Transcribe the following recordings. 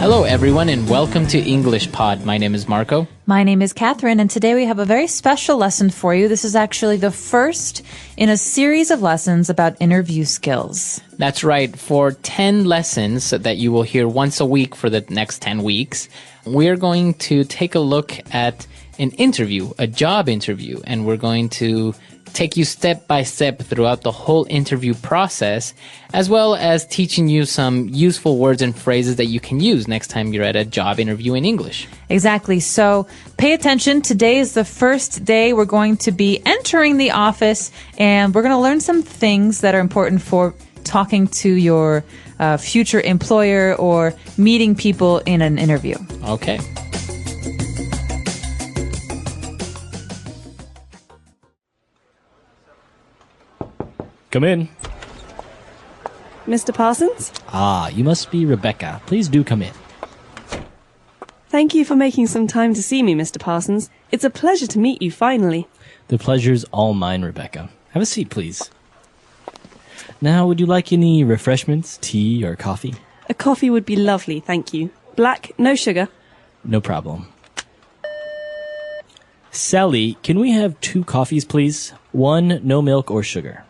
Hello, everyone, and welcome to English Pod. My name is Marco. My name is Catherine, and today we have a very special lesson for you. This is actually the first in a series of lessons about interview skills. That's right. For 10 lessons that you will hear once a week for the next 10 weeks, we're going to take a look at an interview, a job interview, and we're going to take you step by step throughout the whole interview process, as well as teaching you some useful words and phrases that you can use next time you're at a job interview in English. Exactly. So pay attention. Today is the first day we're going to be entering the office, and we're going to learn some things that are important for talking to your future employer or meeting people in an interview. Okay. Come in. Mr. Parsons? Ah, you must be Rebecca. Please do come in. Thank you for making some time to see me, Mr. Parsons. It's a pleasure to meet you finally. The pleasure's all mine, Rebecca. Have a seat, please. Now, would you like any refreshments, tea, or coffee? A coffee would be lovely, thank you. Black, no sugar. No problem. Sally, can we have 2 coffees, please? 1, no milk or sugar.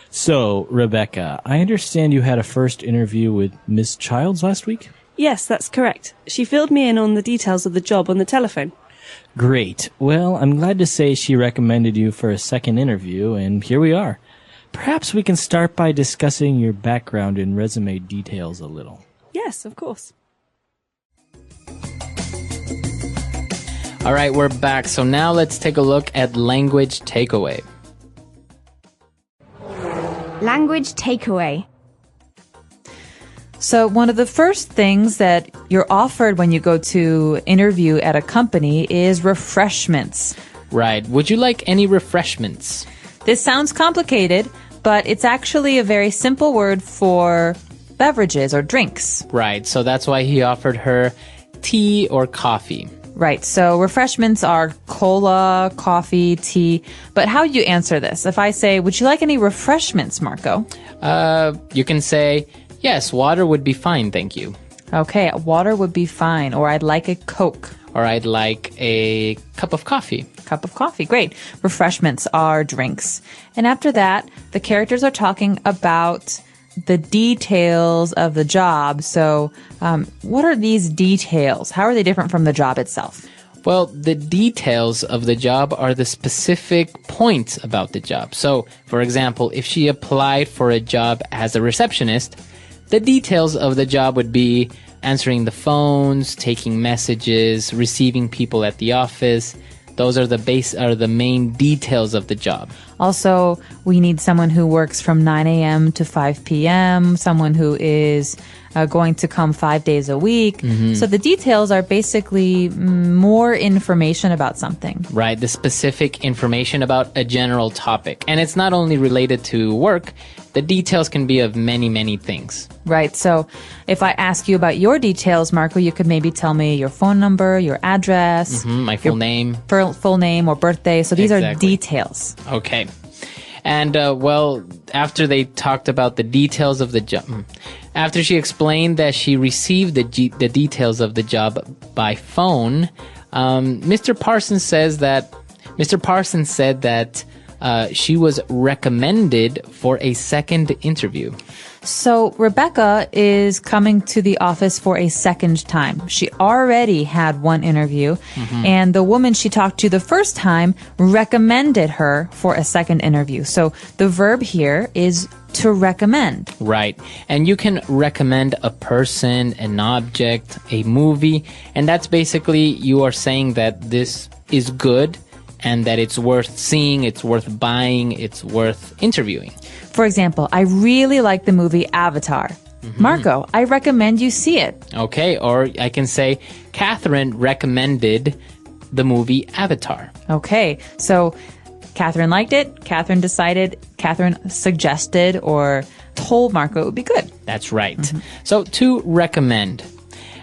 So, Rebecca, I understand you had a first interview with Miss Childs last week? Yes, that's correct. She filled me in on the details of the job on the telephone. Great. Well, I'm glad to say she recommended you for a second interview, and here we are. Perhaps we can start by discussing your background and resume details a little. Yes, of course. All right, we're back. So now let's take a look at language takeaway. Language takeaway. So one of the first things that you're offered when you go to interview at a company is refreshments. Right. Would you like any refreshments? This sounds complicated, but it's actually a very simple word for beverages or drinks. Right. So that's why he offered her tea or coffee. Right. So refreshments are cola, coffee, tea. But how do you answer this? If I say, would you like any refreshments, Marco? You can say, yes, water would be fine, thank you. Okay, water would be fine. Or I'd like a Coke. Or I'd like a cup of coffee. Cup of coffee. Great. Refreshments are drinks. And after that, the characters are talking about the details of the job. So what are these details? How are they different from the job itself? Well, the details of the job are the specific points about the job. So, for example, if she applied for a job as a receptionist, the details of the job would be answering the phones, taking messages, receiving people at the office. Those are the main details of the job. Also, we need someone who works from 9 a.m. to 5 p.m., someone who is going to come 5 days a week. Mm-hmm. So the details are basically more information about something. Right, the specific information about a general topic. And it's not only related to work. The details can be of many, many things. Right. So if I ask you about your details, Marco, you could maybe tell me your phone number, your address, my full name. Full name or birthday. So these are details. Okay. And, after they talked about the details of the job, after she explained that she received the details of the job by phone, Mr. Parsons said that she was recommended for a second interview. So Rebecca is coming to the office for a second time. She already had one interview, and the woman she talked to the first time recommended her for a second interview. So the verb here is to recommend. Right. And you can recommend a person, an object, a movie, and that's basically you are saying that this is good and that it's worth seeing, it's worth buying, it's worth interviewing. For example, I really like the movie Avatar. Marco, I recommend you see it. Okay, or I can say, Catherine recommended the movie Avatar. Okay, so Catherine liked it, Catherine decided, Catherine suggested or told Marco it would be good. That's right. So to recommend.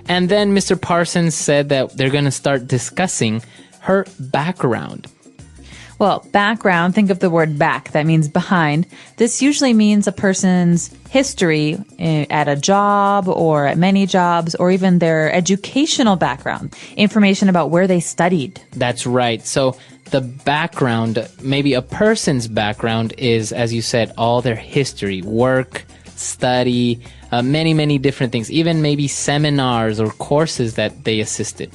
And then Mr. Parsons said that they're going to start discussing her background. Well, background, think of the word back. That means behind. This usually means a person's history at a job or at many jobs or even their educational background, information about where they studied. That's right. So the background, maybe a person's background is, as you said, all their history, work, study, many, many different things, even maybe seminars or courses that they assisted.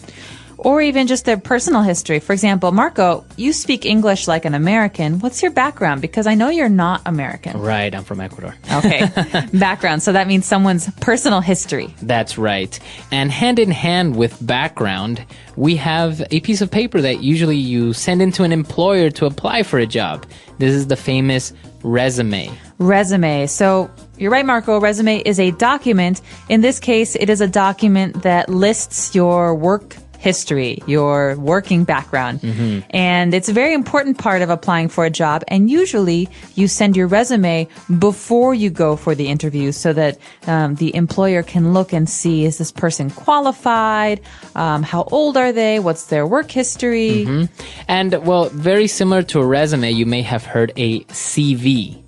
Or even just their personal history. For example, Marco, you speak English like an American. What's your background? Because I know you're not American. Right, I'm from Ecuador. Okay, background. So that means someone's personal history. That's right. And hand in hand with background, we have a piece of paper that usually you send into an employer to apply for a job. This is the famous resume. Resume. So you're right, Marco. Resume is a document. In this case, it is a document that lists your work history, your working background. And it's a very important part of applying for a job. And usually you send your resume before you go for the interview so that the employer can look and see, is this person qualified? How old are they? What's their work history? And, well, very similar to a resume, you may have heard a CV.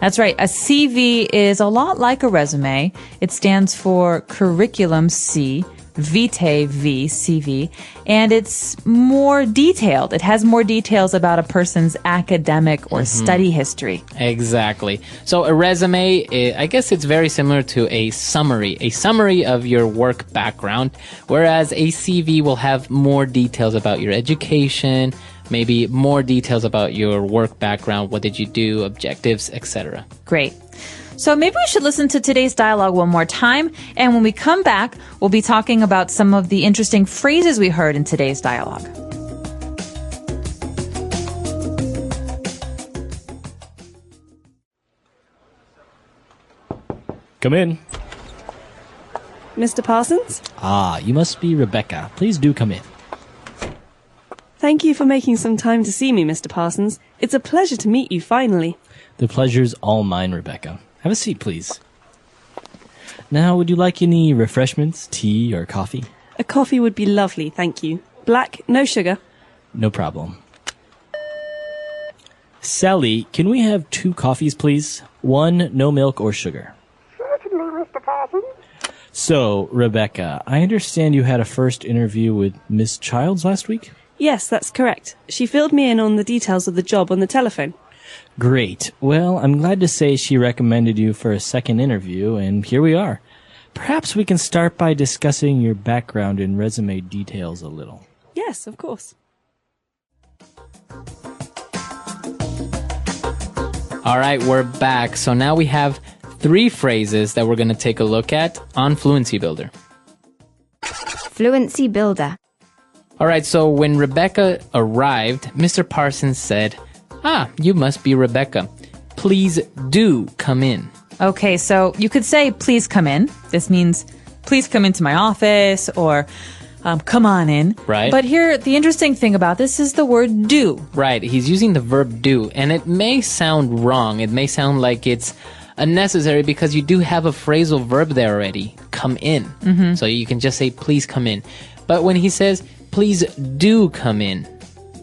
That's right. A CV is a lot like a resume. It stands for Curriculum C, Vitae V, CV, and it's more detailed. It has more details about a person's academic or study history. Exactly. So a resume, I guess it's very similar to a summary of your work background, whereas a CV will have more details about your education, maybe more details about your work background, what did you do, objectives, etc. Great. So maybe we should listen to today's dialogue one more time. And when we come back, we'll be talking about some of the interesting phrases we heard in today's dialogue. Come in. Mr. Parsons? Ah, you must be Rebecca. Please do come in. Thank you for making some time to see me, Mr. Parsons. It's a pleasure to meet you finally. The pleasure's all mine, Rebecca. Have a seat, please. Now, would you like any refreshments, tea, or coffee? A coffee would be lovely, thank you. Black, no sugar. No problem. Sally, can we have 2 coffees, please? 1, no milk or sugar. Certainly, Mr. Parsons. So, Rebecca, I understand you had a first interview with Miss Childs last week? Yes, that's correct. She filled me in on the details of the job on the telephone. Great. Well, I'm glad to say she recommended you for a second interview, and here we are. Perhaps we can start by discussing your background and resume details a little. Yes, of course. All right, we're back. So now we have 3 phrases that we're going to take a look at on Fluency Builder. Fluency Builder. All right, so when Rebecca arrived, Mr. Parsons said, "Ah, you must be Rebecca. Please do come in." Okay, so you could say, please come in. This means, please come into my office, or come on in. Right. But here, the interesting thing about this is the word do. Right, he's using the verb do, and it may sound wrong. It may sound like it's unnecessary because you do have a phrasal verb there already, come in. So you can just say, please come in. But when he says, please do come in,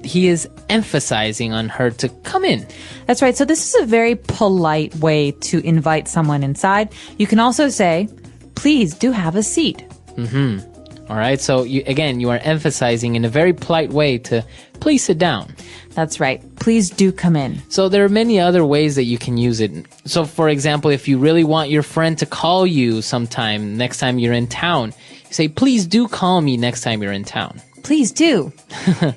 he is emphasizing on her to come in. That's right. So this is a very polite way to invite someone inside. You can also say, please do have a seat. All right. So you are emphasizing in a very polite way to please sit down. That's right. Please do come in. So there are many other ways that you can use it. So for example, if you really want your friend to call you sometime next time you're in town, you say, please do call me next time you're in town. Please do.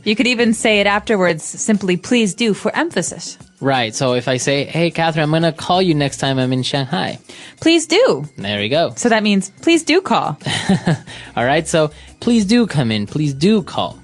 You could even say it afterwards, simply please do, for emphasis. Right. So if I say, hey, Catherine, I'm going to call you next time I'm in Shanghai. Please do. There you go. So that means please do call. All right. So please do come in. Please do call.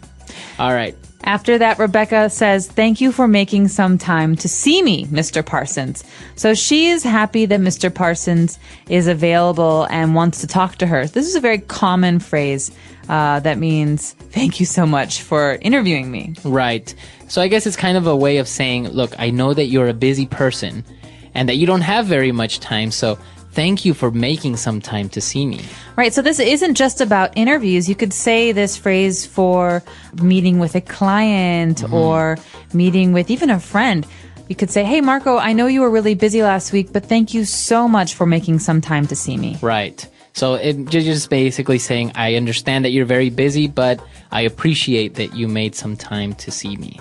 All right. After that, Rebecca says, thank you for making some time to see me, Mr. Parsons. So she is happy that Mr. Parsons is available and wants to talk to her. This is a very common phrase that means, thank you so much for interviewing me. Right. So I guess it's kind of a way of saying, look, I know that you're a busy person and that you don't have very much time, so thank you for making some time to see me. Right. So this isn't just about interviews. You could say this phrase for meeting with a client or meeting with even a friend. You could say, hey, Marco, I know you were really busy last week, but thank you so much for making some time to see me. Right. So you're just basically saying, I understand that you're very busy, but I appreciate that you made some time to see me.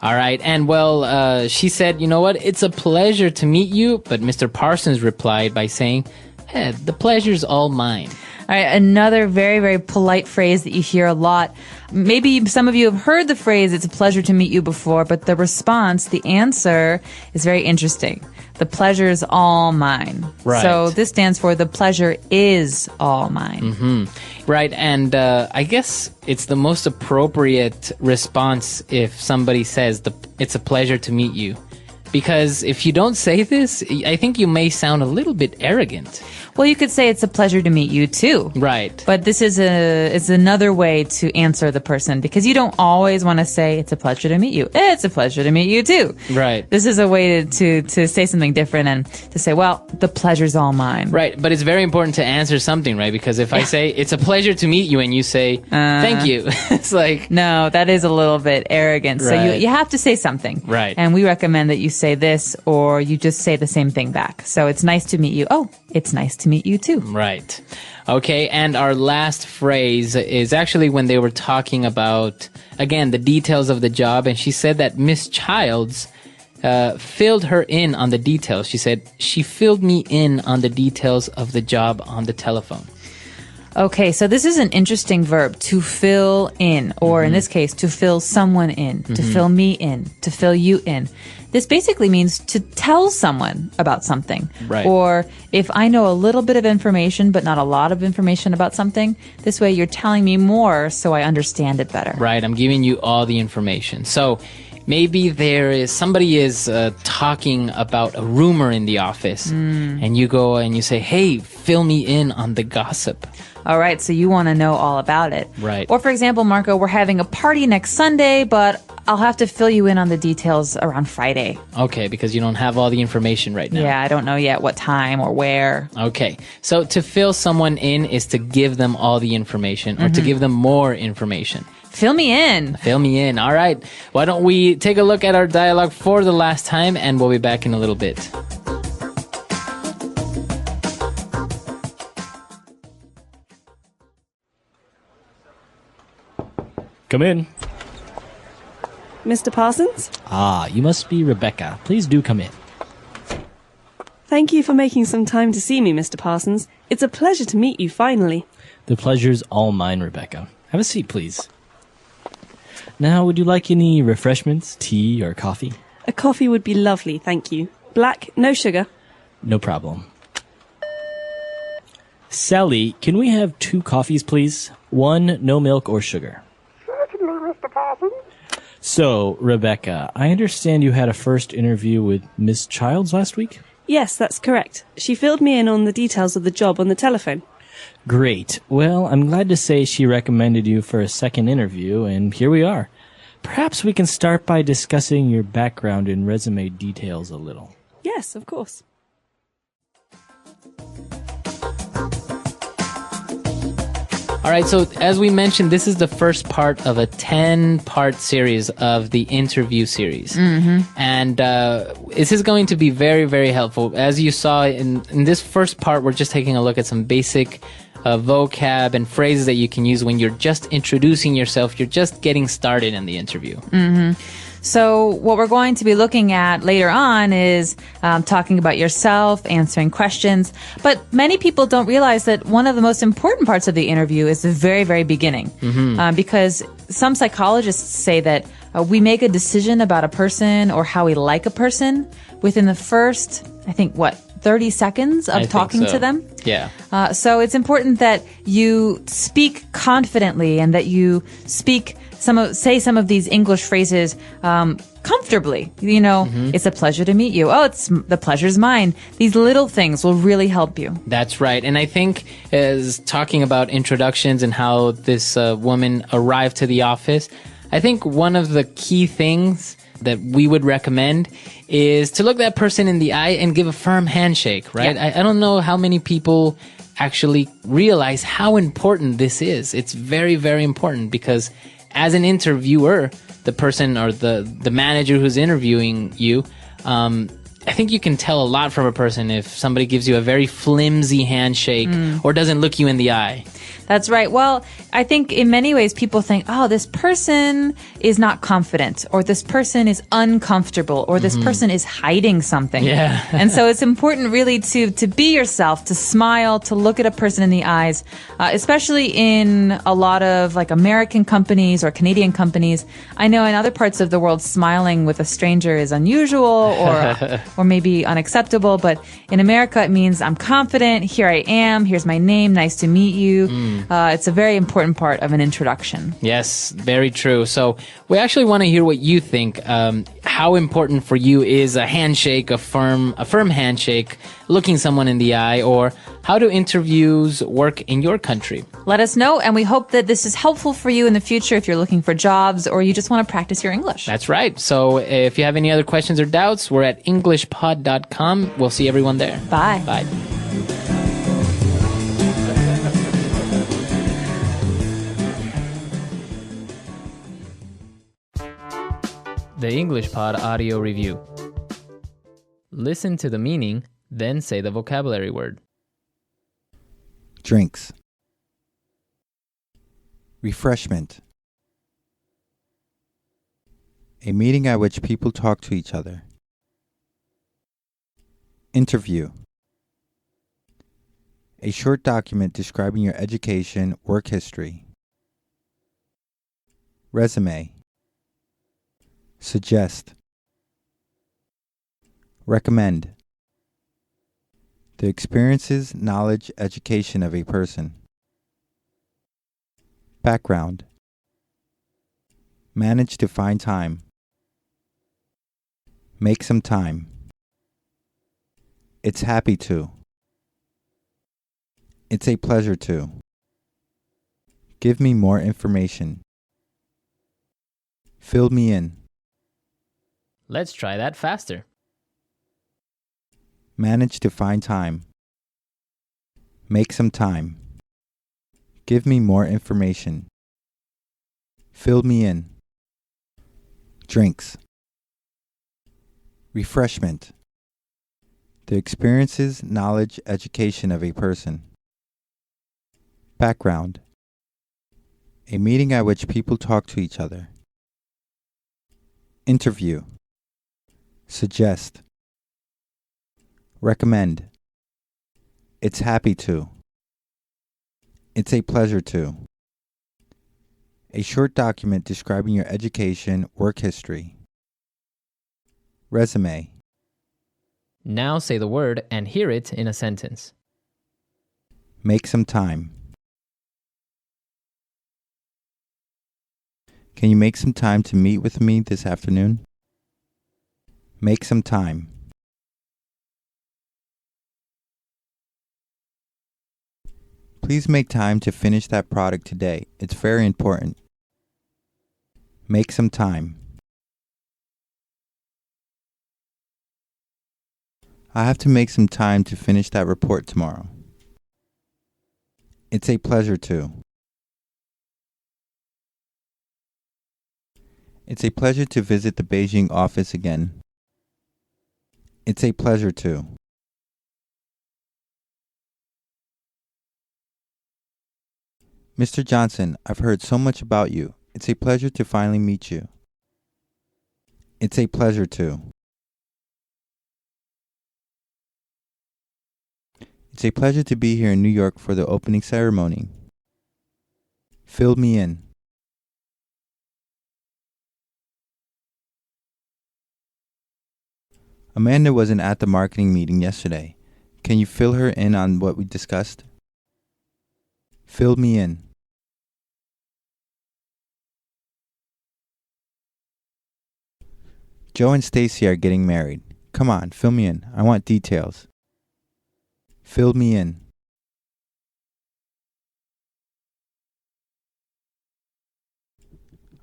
All right. And well, she said, you know what? It's a pleasure to meet you. But Mr. Parsons replied by saying, hey, the pleasure's all mine. All right, another very, very polite phrase that you hear a lot. Maybe some of you have heard the phrase, it's a pleasure to meet you before, but the response, the answer is very interesting. The pleasure is all mine. Right. So this stands for the pleasure is all mine. Right. And I guess it's the most appropriate response if somebody says, it's a pleasure to meet you. Because if you don't say this, I think you may sound a little bit arrogant. Well, you could say it's a pleasure to meet you too. Right. But this is another way to answer the person, because you don't always want to say it's a pleasure to meet you. It's a pleasure to meet you too. Right. This is a way to say something different and to say, well, the pleasure's all mine. Right. But it's very important to answer something, right? Because if I say it's a pleasure to meet you and you say thank you, it's like, no, that is a little bit arrogant. So Right. you have to say something. Right. And we recommend that you say this or you just say the same thing back. So it's nice to meet you. Oh, it's nice to meet you too. Right. Okay, and our last phrase is actually when they were talking about, again, the details of the job, and she said that Miss Childs filled her in on the details. She said, she filled me in on the details of the job on the telephone. Okay, so this is an interesting verb, to fill in, or in this case, to fill someone in, to fill me in, to fill you in. This basically means to tell someone about something. Right. Or if I know a little bit of information, but not a lot of information about something, this way you're telling me more so I understand it better. Right, I'm giving you all the information. So maybe somebody is talking about a rumor in the office, and you go and you say, hey, fill me in on the gossip. All right, so you want to know all about it. Right. Or for example, Marco, we're having a party next Sunday, but I'll have to fill you in on the details around Friday. Okay, because you don't have all the information right now. Yeah, I don't know yet what time or where. Okay, so to fill someone in is to give them all the information or to give them more information. Fill me in. Fill me in. All right. Why don't we take a look at our dialogue for the last time, and we'll be back in a little bit. Come in. Mr. Parsons? Ah, you must be Rebecca. Please do come in. Thank you for making some time to see me, Mr. Parsons. It's a pleasure to meet you finally. The pleasure's all mine, Rebecca. Have a seat, please. Now, would you like any refreshments, tea, or coffee? A coffee would be lovely, thank you. Black, no sugar. No problem. Sally, can we have 2 coffees, please? 1, no milk or sugar. Certainly, Mr. Parsons. So, Rebecca, I understand you had a first interview with Miss Childs last week? Yes, that's correct. She filled me in on the details of the job on the telephone. Great. Well, I'm glad to say she recommended you for a second interview, and here we are. Perhaps we can start by discussing your background and resume details a little. Yes, of course. All right, so as we mentioned, this is the first part of a 10-part series of the interview series. And this is going to be very, very helpful. As you saw in this first part, we're just taking a look at some basic vocab and phrases that you can use when you're just introducing yourself. You're just getting started in the interview. So what we're going to be looking at later on is talking about yourself, answering questions. But many people don't realize that one of the most important parts of the interview is the very, very beginning. Because some psychologists say that we make a decision about a person or how we like a person within the first, 30 seconds of talking to them. Yeah. So it's important that you speak confidently and that you say some of these English phrases comfortably. You know, it's a pleasure to meet you. Oh, the pleasure's mine. These little things will really help you. That's right. And I think as talking about introductions and how this woman arrived to the office, I think one of the key things that we would recommend is to look that person in the eye and give a firm handshake, right? Yeah. I don't know how many people actually realize how important this is. It's very, very important because as an interviewer, the person or the manager who's interviewing you, I think you can tell a lot from a person if somebody gives you a very flimsy handshake or doesn't look you in the eye. That's right. Well, I think in many ways people think, oh, this person is not confident, or this person is uncomfortable, or this person is hiding something. Yeah. And so it's important really to be yourself, to smile, to look at a person in the eyes, especially in a lot of like American companies or Canadian companies. I know in other parts of the world, smiling with a stranger is unusual or maybe unacceptable. But in America, it means I'm confident. Here I am. Here's my name. Nice to meet you. It's a very important part of an introduction. Yes, very true. So we actually want to hear what you think. How important for you is a handshake, a firm handshake, looking someone in the eye, or how do interviews work in your country? Let us know, and we hope that this is helpful for you in the future if you're looking for jobs or you just want to practice your English. That's right. So if you have any other questions or doubts, we're at englishpod.com. We'll see everyone there. Bye. Bye. The English Pod Audio Review. Listen to the meaning, then say the vocabulary word. Drinks. Refreshment. A meeting at which people talk to each other. Interview. A short document describing your education, work history. Resume. Suggest. Recommend. The experiences, knowledge, education of a person. Background. Manage to find time. Make some time. It's happy to. It's a pleasure to. Give me more information. Fill me in. Let's try that faster. Manage to find time. Make some time. Give me more information. Fill me in. Drinks. Refreshment. The experiences, knowledge, education of a person. Background. A meeting at which people talk to each other. Interview. Suggest. Recommend. It's happy to. It's a pleasure to. A short document describing your education, work history. Resume. Now say the word and hear it in a sentence. Make some time. Can you make some time to meet with me this afternoon? Make some time. Please make time to finish that product today. It's very important. Make some time. I have to make some time to finish that report tomorrow. It's a pleasure to. It's a pleasure to visit the Beijing office again. It's a pleasure to. Mr. Johnson, I've heard so much about you. It's a pleasure to finally meet you. It's a pleasure to. It's a pleasure to be here in New York for the opening ceremony. Fill me in. Amanda wasn't at the marketing meeting yesterday. Can you fill her in on what we discussed? Fill me in. Joe and Stacy are getting married. Come on, fill me in. I want details. Fill me in.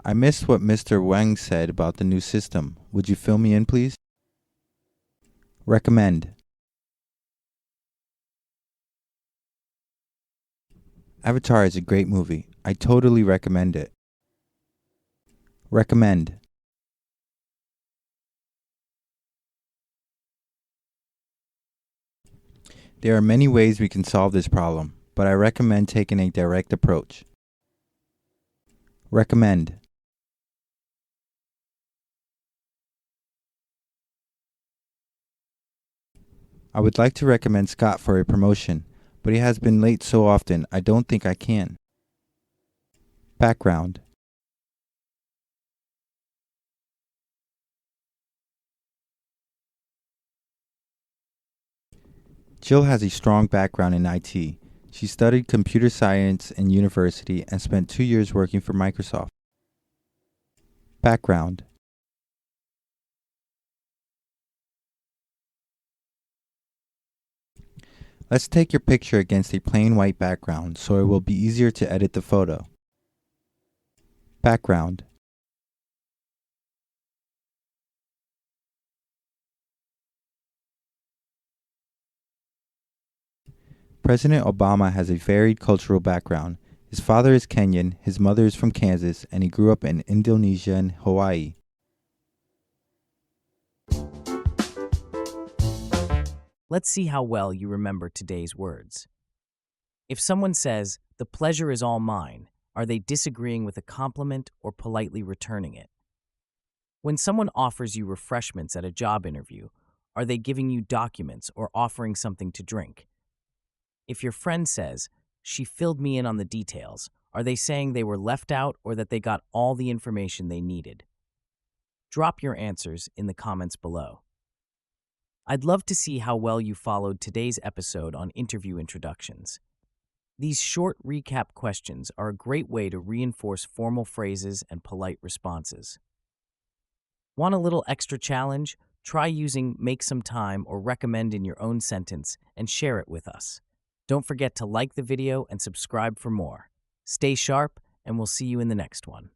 I missed what Mr. Wang said about the new system. Would you fill me in, please? Recommend. Avatar is a great movie. I totally recommend it. Recommend. There are many ways we can solve this problem, but I recommend taking a direct approach. Recommend. I would like to recommend Scott for a promotion, but he has been late so often I don't think I can. Background. Jill has a strong background in IT. She studied computer science in university and spent 2 years working for Microsoft. Background. Let's take your picture against a plain white background so it will be easier to edit the photo. Background. President Obama has a varied cultural background. His father is Kenyan, his mother is from Kansas, and he grew up in Indonesia and Hawaii. Let's see how well you remember today's words. If someone says, "The pleasure is all mine," are they disagreeing with a compliment or politely returning it? When someone offers you refreshments at a job interview, are they giving you documents or offering something to drink? If your friend says, "She filled me in on the details," are they saying they were left out or that they got all the information they needed? Drop your answers in the comments below. I'd love to see how well you followed today's episode on interview introductions. These short recap questions are a great way to reinforce formal phrases and polite responses. Want a little extra challenge? Try using make some time or recommend in your own sentence and share it with us. Don't forget to like the video and subscribe for more. Stay sharp, and we'll see you in the next one.